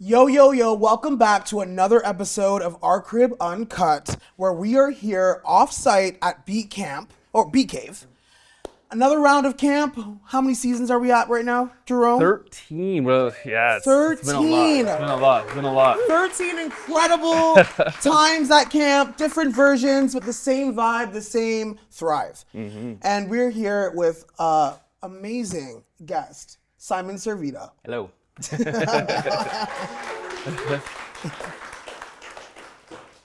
Yo, yo, yo, welcome back to another episode of Our Crib Uncut, where we are here off-site at Beatcave. Another round of camp. How many seasons are we at right now, Jerome? 13, bro. Yeah, it's 13. It's been a lot. 13 incredible times at camp, different versions, but the same vibe, the same thrive. Mm-hmm. And we're here with amazing guest, Simon Servida. Hello.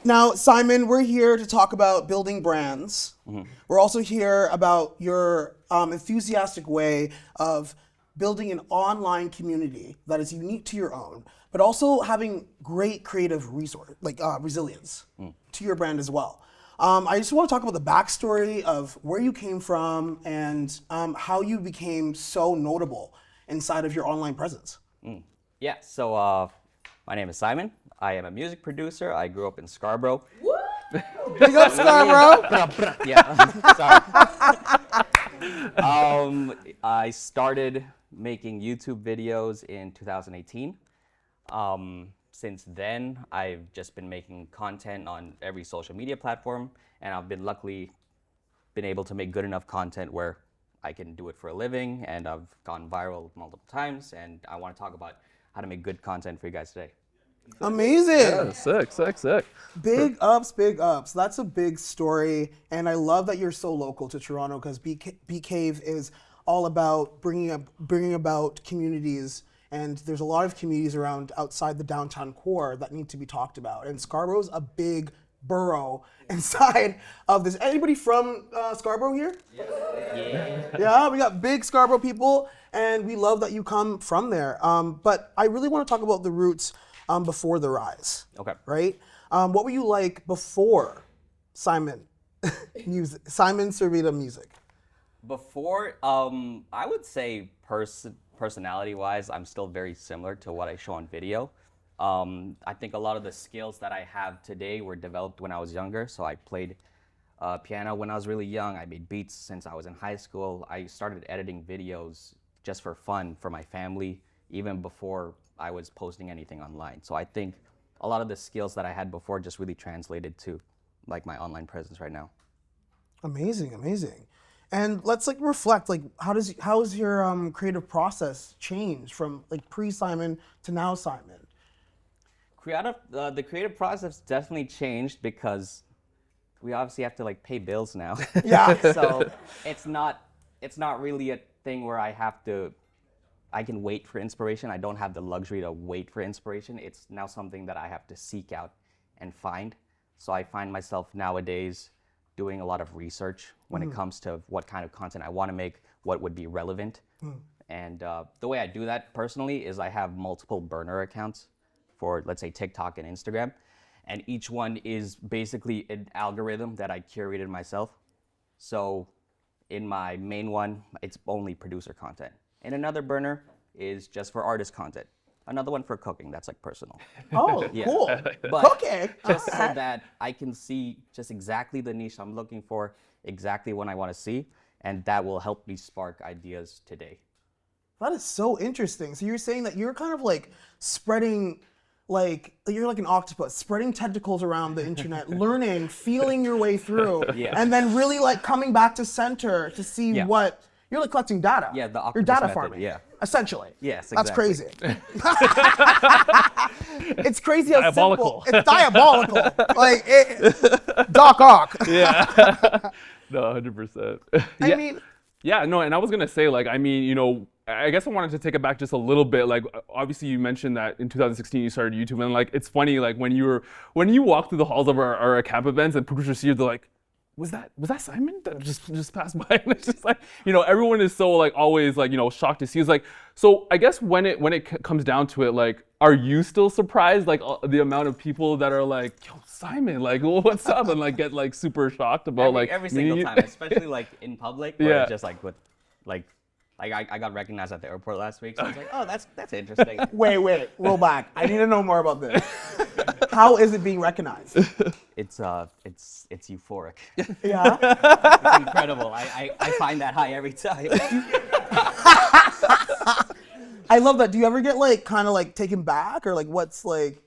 Now, Simon, we're here to talk about building brands. Mm-hmm. We're also here about your enthusiastic way of building an online community that is unique to your own, but also having great creative resilience to your brand as well. I just want to talk about the backstory of where you came from and how you became so notable inside of your online presence. Yeah, so my name is Simon. I am a music producer. I grew up in Scarborough. Big up, Scarborough! Yeah, sorry. I started making YouTube videos in 2018. Since then, I've just been making content on every social media platform, and I've been luckily been able to make good enough content where I can do it for a living, and I've gone viral multiple times, and I want to talk about how to make good content for you guys today. Amazing. Yeah, sick. Big ups. That's a big story. And I love that you're so local to Toronto because Beatcave is all about bringing about communities. And there's a lot of communities around outside the downtown core that need to be talked about. And Scarborough's a big borough inside of this. Anybody from Scarborough here? Yeah, we got big Scarborough people. And we love that you come from there. But I really want to talk about the roots before the rise. Okay. Right? What were you like before Simon Servida music? Before, I would say personality-wise, I'm still very similar to what I show on video. I think a lot of the skills that I have today were developed when I was younger. So I played piano when I was really young. I made beats since I was in high school. I started editing videos just for fun for my family, even before I was posting anything online. So I think a lot of the skills that I had before just really translated to like my online presence right now. Amazing. And let's reflect, how has your creative process changed from pre-Simon to now Simon? The creative process definitely changed because we obviously have to pay bills now. Yeah. So it's not really a thing where I can wait for inspiration. I don't have the luxury to wait for inspiration. It's now something that I have to seek out and find. So I find myself nowadays doing a lot of research when it comes to what kind of content I want to make, what would be relevant. And the way I do that personally is I have multiple burner accounts for, let's say, TikTok and Instagram. And each one is basically an algorithm that I curated myself. So in my main one, it's only producer content. And another burner is just for artist content. Another one for cooking, that's personal. Oh, Yeah. cool. But Cooking. just so that I can see just exactly the niche I'm looking for, exactly what I want to see, and that will help me spark ideas today. That is so interesting. So you're saying that you're kind of spreading, you're like an octopus, spreading tentacles around the internet, learning, feeling your way through, and then really coming back to center to see what, you're collecting data. Yeah, the octopus You're data method, farming. yeah. Essentially. Yes, That's exactly. crazy. It's crazy how Diabolical. simple. It's diabolical. Doc Ock. Yeah. No, 100%. I mean. Yeah, no, and I was gonna say, I guess I wanted to take it back just a little bit. Obviously, you mentioned that in 2016 you started YouTube, and it's funny, when you walk through the halls of our camp events and producers see you, they're like, was that Simon that just passed by? And it's just everyone is so always shocked to see. It's so I guess when it comes down to it, are you still surprised the amount of people that are yo, Simon, what's up, and get super shocked about every single time, especially in public, where it's just I got recognized at the airport last week, so I was like, oh, that's interesting. Wait, roll back. I need to know more about this. How is it being recognized? It's euphoric. Yeah. It's incredible. I find that high every time. I love that. Do you ever get like kind of like taken back, or like what's like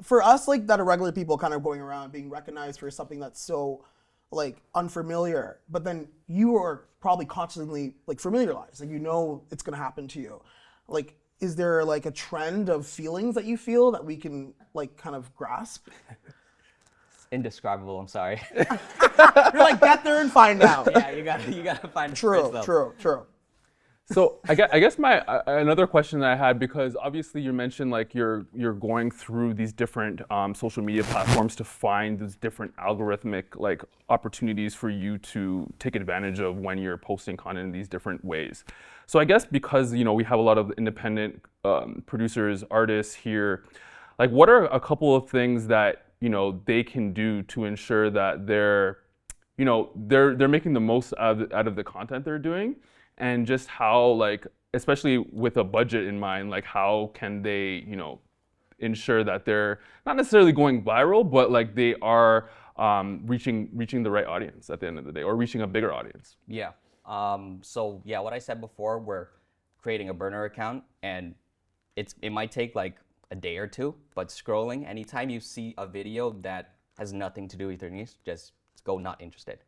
for us like that are regular people kind of going around being recognized for something that's so like unfamiliar, but then you are probably constantly like familiarized, like you know it's gonna happen to you. Like, is there like a trend of feelings that you feel that we can like kind of grasp? Indescribable. I'm sorry. You're like, get there and find out. Yeah, you gotta find it for True, yourself. true. So I guess my another question that I had, because obviously you mentioned like you're going through these different social media platforms to find these different algorithmic like opportunities for you to take advantage of when you're posting content in these different ways. So I guess because we have a lot of independent producers, artists here, like what are a couple of things that they can do to ensure that they're making the most out of the content they're doing? And just how, like, especially with a budget in mind, like how can they, ensure that they're not necessarily going viral, but like they are reaching the right audience at the end of the day, or reaching a bigger audience? Yeah. So yeah, what I said before, we're creating a burner account, and it might take like a day or two, but scrolling, anytime you see a video that has nothing to do with your niche, just go not interested.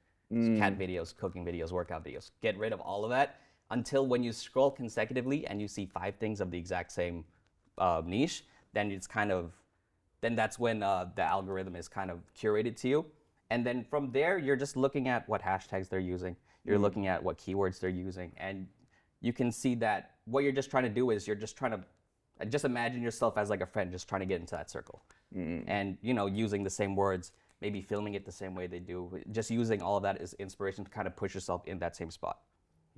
Cat videos, cooking videos, workout videos. Get rid of all of that until when you scroll consecutively and you see 5 things of the exact same niche, then that's when the algorithm is kind of curated to you. And then from there, you're just looking at what hashtags they're using. You're looking at what keywords they're using. And you can see that what you're just trying to do is you're just trying to just imagine yourself as like a friend just trying to get into that circle. And using the same words, maybe filming it the same way they do, just using all of that as inspiration to kind of push yourself in that same spot.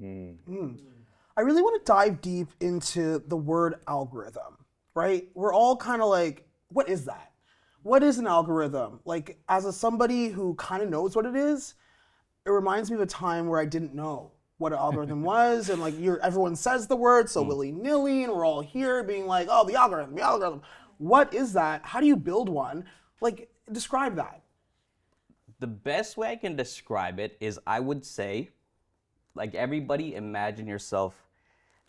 I really want to dive deep into the word algorithm, right? We're all kind of like, what is that? What is an algorithm? Like, somebody who kind of knows what it is, it reminds me of a time where I didn't know what an algorithm was, and like everyone says the word so willy-nilly, and we're all here being like, oh, the algorithm. What is that? How do you build one? Like, describe that. The best way I can describe it is, I would say, like, everybody imagine yourself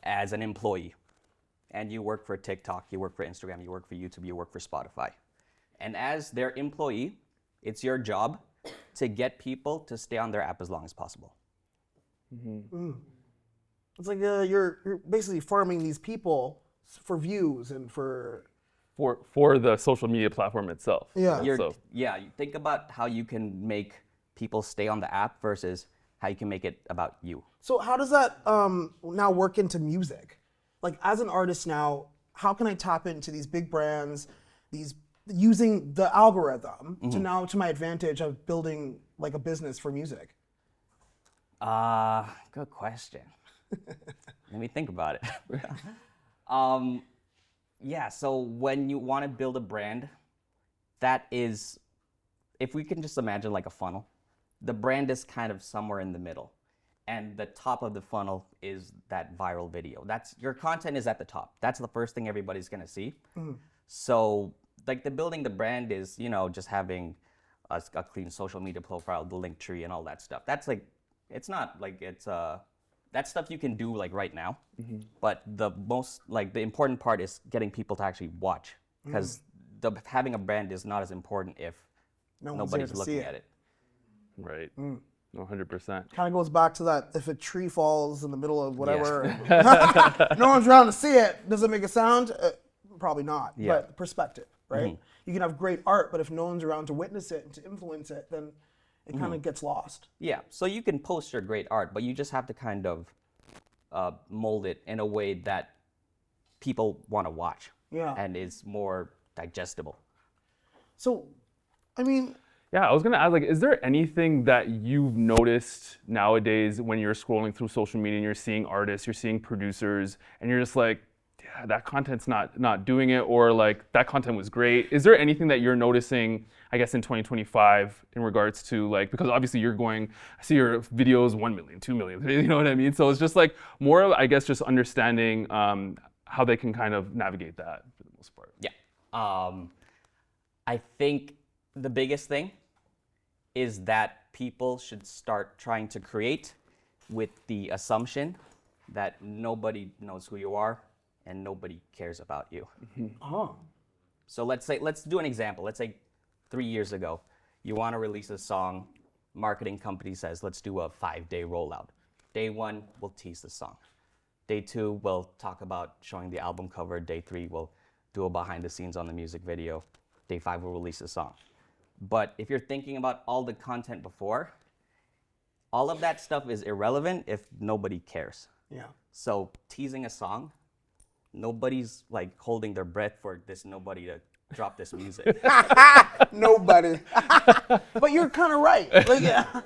as an employee, and you work for TikTok, you work for Instagram, you work for YouTube, you work for Spotify. And as their employee, it's your job to get people to stay on their app as long as possible. It's like you're basically farming these people for views and for the social media platform itself. Yeah. You think about how you can make people stay on the app versus how you can make it about you. So how does that now work into music? Like, as an artist now, how can I tap into these big brands, using the algorithm to my advantage of building like a business for music? Good question. Let me think about it. Yeah, so when you want to build a brand, that is, if we can just imagine like a funnel, the brand is kind of somewhere in the middle. And the top of the funnel is that viral video. Your content is at the top. That's the first thing everybody's gonna see. So like building the brand is, just having a clean social media profile, the link tree and all that stuff. That's like, it's not like that stuff you can do like right now, but the important part is getting people to actually watch, because having a brand is not as important if nobody's looking at it. Right. 100%. Kind of goes back to that, if a tree falls in the middle of whatever, no one's around to see it, does it make a sound? Probably not, but perspective, right? You can have great art, but if no one's around to witness it and to influence it, then it kind of gets lost. Yeah, so you can post your great art, but you just have to kind of mold it in a way that people want to watch and is more digestible. So, I mean... Yeah, I was gonna ask, like, is there anything that you've noticed nowadays when you're scrolling through social media and you're seeing artists, you're seeing producers, and you're just like, yeah, that content's not doing it, or like that content was great? Is there anything that you're noticing, I guess, in 2025 in regards to like, because obviously I see your videos 1 million, 2 million, you know what I mean? So it's just like more of, I guess, just understanding how they can kind of navigate that for the most part. Yeah, I think the biggest thing is that people should start trying to create with the assumption that nobody knows who you are and nobody cares about you. Oh. So let's do an example. Let's say 3 years ago, you want to release a song, marketing company says, let's do a 5-day rollout. Day 1, we'll tease the song. Day 2, we'll talk about showing the album cover. Day 3, we'll do a behind the scenes on the music video. Day 5, we'll release the song. But if you're thinking about all the content before, all of that stuff is irrelevant if nobody cares. Yeah. So teasing a song, nobody's like holding their breath for this nobody to drop this music. Nobody. But you're kind of right. Like, yeah.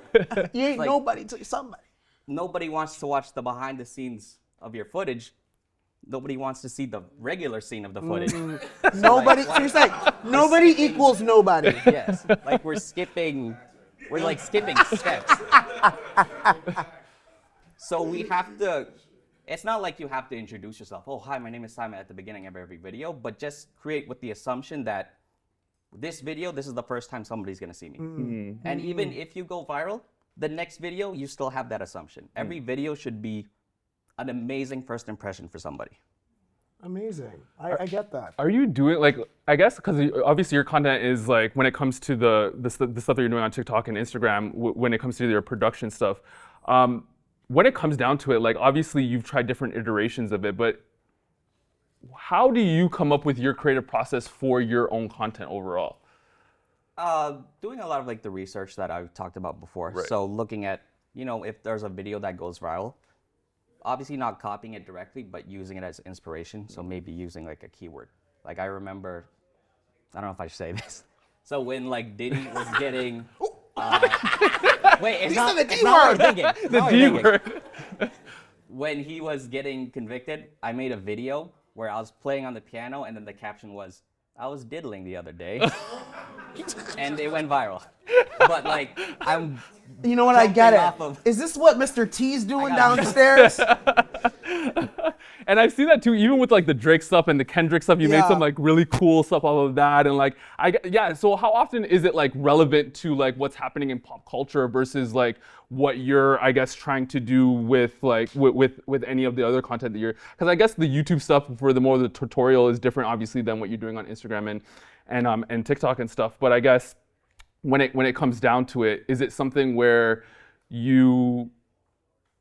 You ain't Like- nobody till you're somebody. Nobody wants to watch the behind the scenes of your footage. Nobody wants to see the regular scene of the footage. Nobody. So you're saying nobody equals nobody. Yes, like we're like skipping steps. So we have to, it's not like you have to introduce yourself. Oh, hi, my name is Simon at the beginning of every video, but just create with the assumption that this video, this is the first time somebody's gonna see me. And even if you go viral, the next video, you still have that assumption. Every video should be an amazing first impression for somebody. Amazing. I get that. Are you doing like, I guess because obviously your content is like, when it comes to the stuff that you're doing on TikTok and Instagram, when it comes to your production stuff, when it comes down to it, like obviously you've tried different iterations of it, but how do you come up with your creative process for your own content overall? Doing a lot of like the research that I've talked about before. Right. So looking at, if there's a video that goes viral, obviously not copying it directly, but using it as inspiration. So maybe using like a keyword. Like I remember, I don't know if I should say this. So when like Diddy was getting, wait, it's not, said the it's not what I'm D-word. thinking. It's The not what I'm D thinking. word. When he was getting convicted, I made a video where I was playing on the piano and then the caption was, I was diddling the other day. And it went viral. But like, I'm You know what? I get jumping off it. of- Is this what Mr. T's doing got it. downstairs? And I've seen that too, even with like the Drake stuff and the Kendrick stuff. You made Yeah. some like really cool stuff out of that, and like yeah. So how often is it like relevant to like what's happening in pop culture versus like what you're, I guess, trying to do with like with any of the other content that you're? Because I guess the YouTube stuff for the tutorial is different, obviously, than what you're doing on Instagram and TikTok and stuff. But I guess when it comes down to it, is it something where you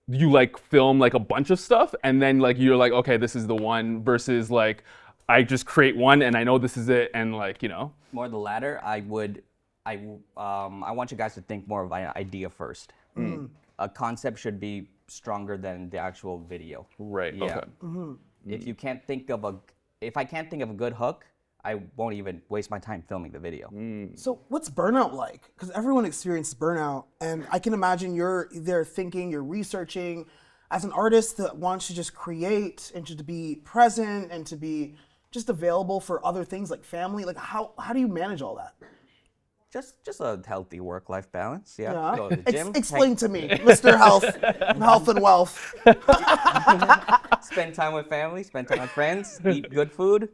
like film like a bunch of stuff and then like you're like, okay, this is the one, versus like I just create one and I know this is it, and like, more the latter. I want you guys to think more of an idea first. A concept should be stronger than the actual video. Right. Yeah. Okay. If you can't think of if I can't think of a good hook, I won't even waste my time filming the video. So what's burnout like? Because everyone experiences burnout, and I can imagine you're there thinking, you're researching. As an artist that wants to just create and to be present and to be just available for other things like family, like how do you manage all that? Just a healthy work-life balance. Yeah. Yeah. Go to the gym. Explain to me, Mr. Health and Wealth. Spend time with family. Spend time with friends. Eat good food.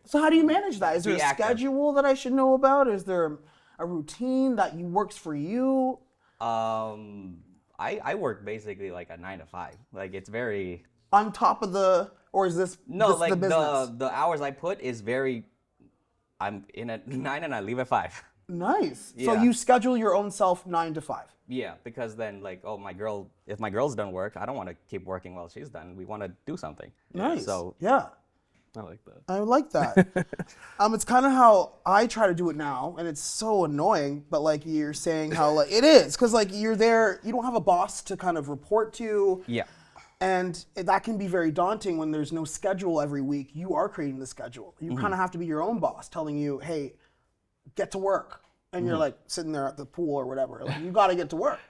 So how do you manage that? Is there Be a active. schedule that I should know about? Is there a routine that works for you? I work basically like a 9 to 5. Like it's very. On top of or is this No, like the business? the hours I put is very. I'm in at 9 and I leave at 5. Nice. So Yeah. you schedule your own self 9 to 5. Yeah, because then like, oh, if my girl's done work, I don't want to keep working while she's done. We want to do something. Nice. So yeah, I like that. I like that. It's kind of how I try to do it now, and it's so annoying. But like you're saying, how like it is, because like you're there, you don't have a boss to kind of report to. yeah, And that can be very daunting when there's no schedule every week. You are creating the schedule. You kind of have to be your own boss, telling you, hey, get to work. And you're like sitting there at the pool or whatever. Like, you got to get to work.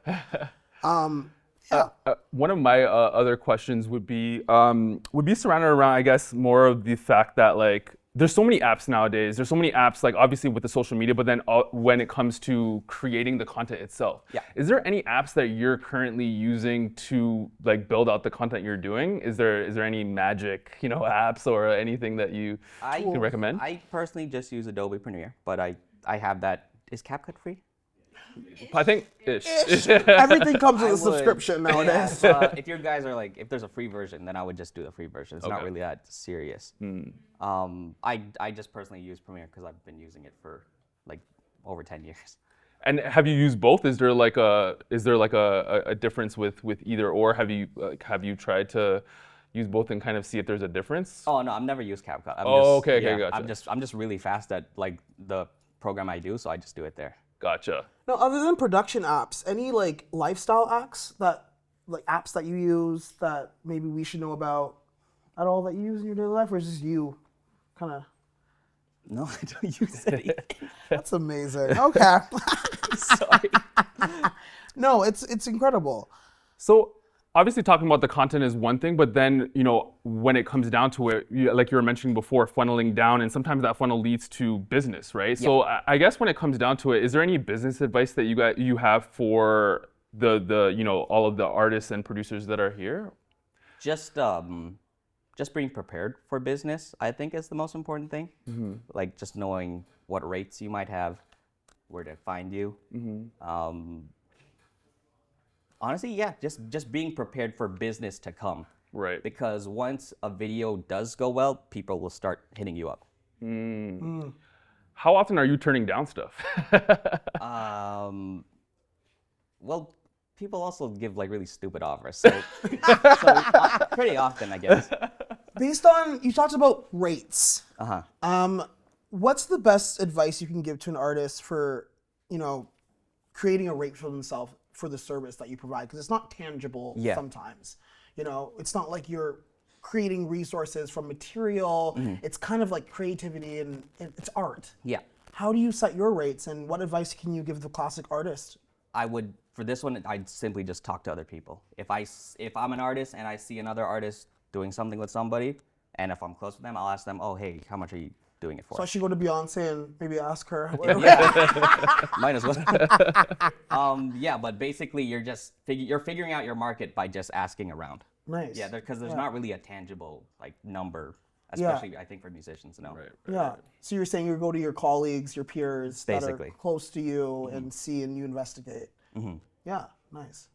Yeah. One of my other questions would be surrounded around, I guess, more of the fact that like there's so many apps nowadays. There's so many apps, like obviously with the social media, but then when it comes to creating the content itself, Yeah. is there any apps that you're currently using to like build out the content you're doing? Is there any magic, apps or anything that you can recommend? I personally just use Adobe Premiere, but I have that. Is CapCut free? I think ish. Everything comes with I a subscription would, nowadays. Yeah, if you guys are like, if there's a free version, then I would just do the free version. It's not Okay. really that serious. I just personally use Premiere because I've been using it for like over 10 years. And have you used both? Is there like a difference with either or? Have you tried to use both and kind of see if there's a difference? Oh no, I've never used CapCut. Okay, yeah, gotcha. I'm just really fast at like the program I do, so I just do it there. Gotcha. Now, other than production apps, any like lifestyle apps that you use that maybe we should know about at all that you use in your daily life, or is just you kind of? No, I don't use any. That's amazing. Okay. Sorry. No, it's incredible. So obviously talking about the content is one thing, but then, when it comes down to it, like you were mentioning before, funneling down, and sometimes that funnel leads to business, right? So I guess when it comes down to it, is there any business advice that you have for the all of the artists and producers that are here? Just being prepared for business, I think, is the most important thing. Like just knowing what rates you might have, where to find you. Honestly, yeah, just being prepared for business to come. Right. Because once a video does go well, people will start hitting you up. How often are you turning down stuff? Well, people also give like really stupid offers, so, pretty often, I guess. Based on you talked about rates. Uh-huh. What's the best advice you can give to an artist for, creating a rate for themselves for the service that you provide? Because it's not tangible sometimes. It's not like you're creating resources from material. It's kind of like creativity and it's art. Yeah. How do you set your rates, and what advice can you give the classic artist? For this one, I'd simply just talk to other people. If I'm an artist and I see another artist doing something with somebody, and if I'm close with them, I'll ask them, oh, hey, how much are you doing it for? So I should go to Beyonce and maybe ask her. Yeah. Might as well. Yeah, but basically you're figuring out your market by just asking around. Nice. Yeah, because there's not really a tangible like number, especially I think for musicians. No. Right. Yeah. So you're saying you go to your colleagues, your peers that Basically. are close to you and see and you investigate. Yeah, nice.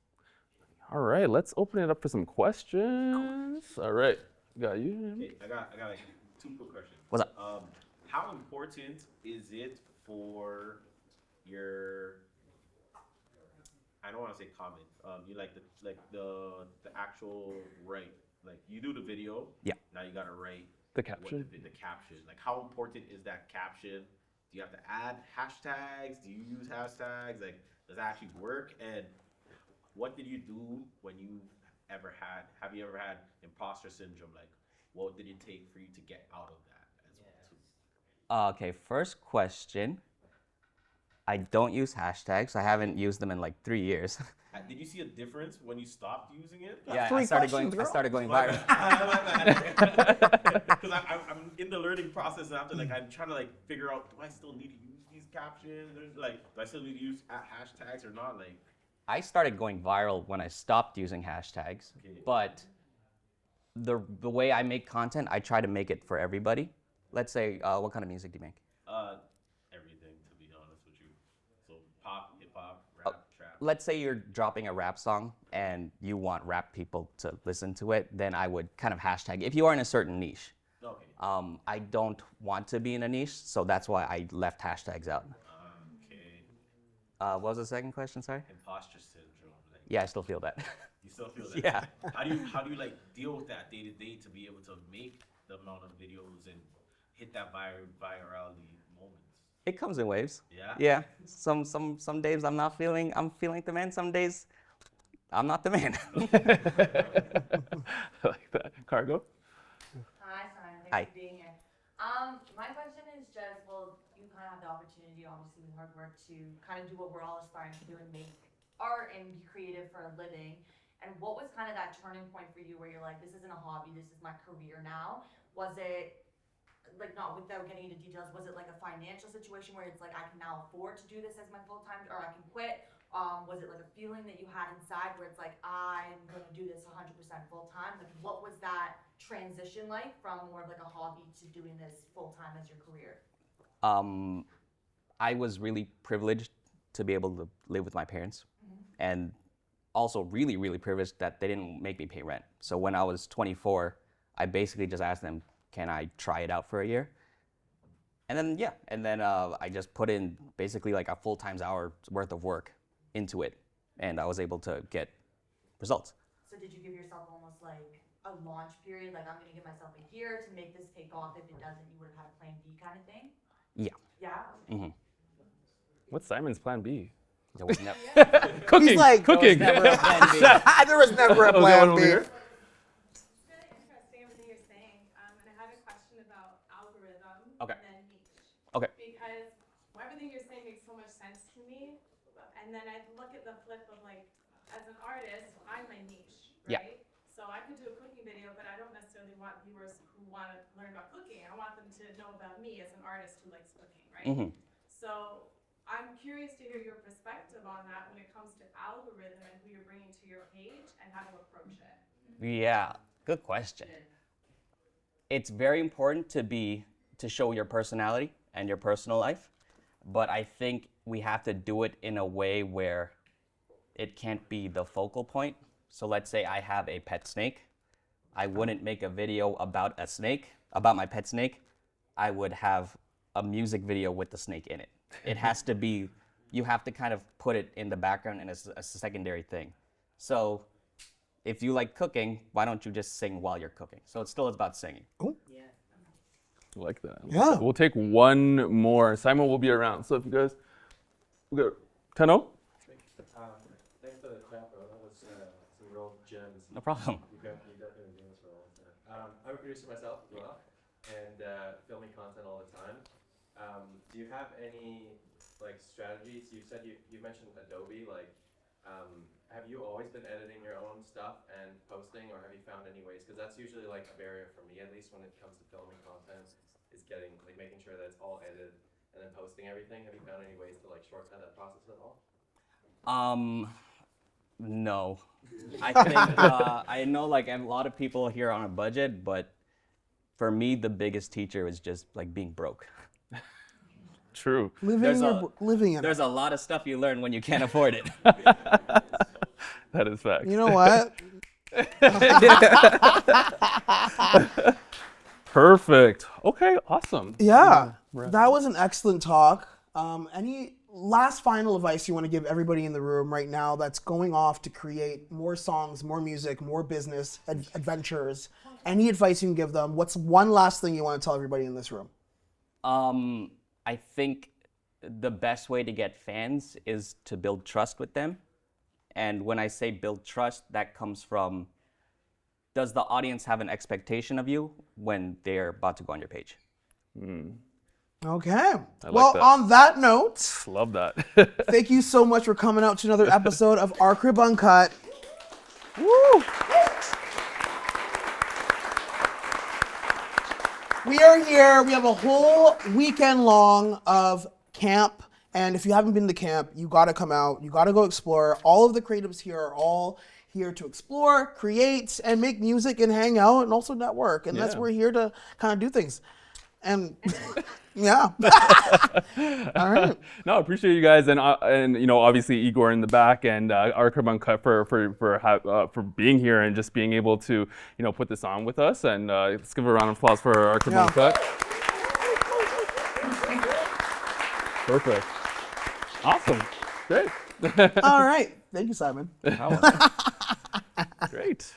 All right, let's open it up for some questions. All right, got you. Okay, I got like 2 quick questions. What's up? How important is it for your? I don't want to say comment. You like the actual write. Like you do the video. Yeah. Now you gotta write The caption. The caption. Like how important is that caption? Do you have to add hashtags? Do you use hashtags? Like does that actually work? And what did you do when have you ever had imposter syndrome? Like, what did it take for you to get out of that as well? Okay, first question. I don't use hashtags. I haven't used them in like 3 years. Did you see a difference when you stopped using it? Yeah, Three I started questions, going girl. viral. Because I'm in the learning process and after like I'm trying to like figure out, do I still need to use these captions? Or, like, do I still need to use hashtags or not? Like, I started going viral when I stopped using hashtags, but the way I make content, I try to make it for everybody. Let's say, what kind of music do you make? everything, to be honest with you. So pop, hip hop, rap, trap. Let's say you're dropping a rap song and you want rap people to listen to it, then I would kind of hashtag if you are in a certain niche. Okay. I don't want to be in a niche, so that's why I left hashtags out. Okay. What was the second question, sorry? Imposter syndrome. Like, Yeah, I still feel that. you still feel that? Yeah. How do you like deal with that day to day to be able to make the amount of videos and hit that virality moments? It comes in waves. Yeah? Yeah. Some days I'm feeling the man. Some days I'm not the man. I like that. Cargo? Hi, Simon. Hi. Thanks for being here. My question is just, well, you kind of have the opportunity, obviously, with hard work to kind of do what we're all aspiring to do and make art and be creative for a living. And what was kind of that turning point for you where you're like, this isn't a hobby, this is my career now? Was it, like, not without getting into details, was it like a financial situation where it's like, I can now afford to do this as my full-time, or I can quit? Was it like a feeling that you had inside where it's like, I'm going to do this 100% full-time? Like, what was that transition like from more of like a hobby to doing this full-time as your career? I was really privileged to be able to live with my parents, and also really, really privileged that they didn't make me pay rent. So when I was 24, I basically just asked them, can I try it out for a year? And then I just put in basically like a full-time hour worth of work into it, and I was able to get results. So did you give yourself almost like a launch period? Like, I'm gonna give myself a year to make this take off. If it doesn't, you would have had a plan B kind of thing? Yeah. Yeah? What's Simon's plan B? There was never, Cooking. He's like, cooking. never a plan B. there was never a Oh, is that plan one over B. here? It's really interesting everything you're saying, and I had a question about algorithm Okay. and then niche. Okay. Because everything you're saying makes so much sense to me, and then I look at the flip of like, as an artist, I'm my niche, Yeah. right? So I could do a cooking video, but I don't necessarily want viewers who want to learn about cooking. I want them to know about me as an artist who likes cooking, right? So I'm curious to hear your perspective on that when it comes to algorithm and who you're bringing to your page and how to approach it. Yeah, good question. It's very important to show your personality and your personal life, but I think we have to do it in a way where it can't be the focal point. So let's say I have a pet snake. I wouldn't make a video about a snake, about my pet snake. I would have a music video with the snake in it. It has to be, you have to kind of put it in the background and as a secondary thing. So if you like cooking, why don't you just sing while you're cooking? So it's still about singing. I like that. Yeah. We'll take one more. Simon will be around. So if you guys, we got 10-0? Thanks for the clap, bro. That was some real gems. No problem. You've definitely been doing this for a long time. I'm a producer myself as well, and filming content all the time. Do you have any like strategies? You said you mentioned Adobe. Like, have you always been editing your own stuff and posting, or have you found any ways? Because that's usually like a barrier for me, at least when it comes to filming content, is getting like making sure that it's all edited and then posting everything. Have you found any ways to like shortcut that process at all? No. I think I know like a lot of people here on a budget, but for me the biggest teacher is just like being broke. True. Living in it. There's a lot of stuff you learn when you can't afford it. That is fact. You know what? Perfect. Okay, awesome. Yeah, that was an excellent talk. Any last final advice you want to give everybody in the room right now that's going off to create more songs, more music, more business adventures? Any advice you can give them? What's one last thing you want to tell everybody in this room? I think the best way to get fans is to build trust with them. And when I say build trust, that comes from, does the audience have an expectation of you when they're about to go on your page? Okay. like Well, that. on that note, Love that. thank you so much for coming out to another episode of Our Crib Uncut. Woo! We are here. We have a whole weekend long of camp. And if you haven't been to camp, you got to come out. You got to go explore. All of the creatives here are all here to explore, create, and make music and hang out and also network. And that's Yeah. we're here to kind of do things. And yeah. All right. No, I appreciate you guys, and you know, obviously Igor in the back, and Our Crib Uncut for being here and just being able to, you know, put this on with us. And let's give a round of applause for Our Crib Yeah. Uncut. Perfect. Awesome. Great. All right. Thank you, Simon. Great.